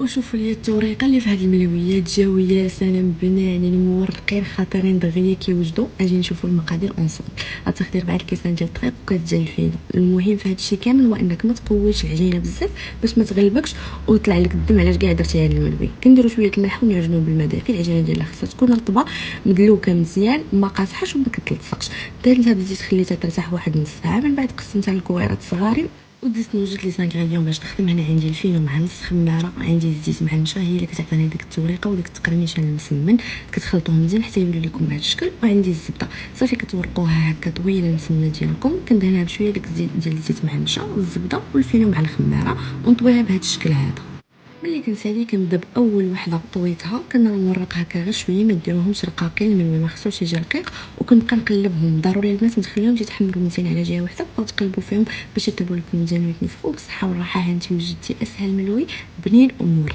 وشوفوا لي التوريقه اللي في هاد الملويات جاويه سلام بنانين مورقين خطيرين دغيا كيوجدوا. اجي نشوفوا المقادير اونصوم. غتاخدي 4 الكيسان ديال الدقيق وكتزال الفينو. المهم في هاد الشيء كامل هو انك ما تقويش العجينه بزاف باش ما تغلبكش ويطلع لك الدم علاش كاع درتي هاد الملوي. كنديروا شويه الملح ونعجنوا بالماء دافي. العجينه ديالها خصها تكون رطبه مدلوكه مزيان ما قاصحاش وما كتلصقش. درتها بالزيت خليتها ترتاح واحد نص ساعه، من بعد قسمتها لكويرات صغارين ودزت نوجد لي زانغريديون باش نخدم. هنا عندي الفينو مع نص خماره، عندي الزيت مع النشا هي اللي كتعطيني ديك التوريقه وديك التقرميشه المسمن. كتخلطوهم مزيان حتى يولي لكم بهذا الشكل. وعندي الزبده صافي كتورقوها هكا طويله المسمنه ديالكم. كندهنها بشويه ديك الزيت ديال الزيت مع النشا والزبده والفينو مع الخماره ونطويها بهذا الشكل هذا. ملي كنسالي كنبدا باول وحده طويتها كنورقها هكا غير شويه، ما ديروهمش رقاقين الملوي ما خصوش يجي رقيق. وكنبقى نقلبهم ضروري البنات نخليهم يتحمروا مزيان على جهه واحده وتقلبوا فيهم باش يطيبوا لكم مزيان ويتنفخوا بالصحه والراحه. هانتي وجدتي اسهل ملوي بنين ومور.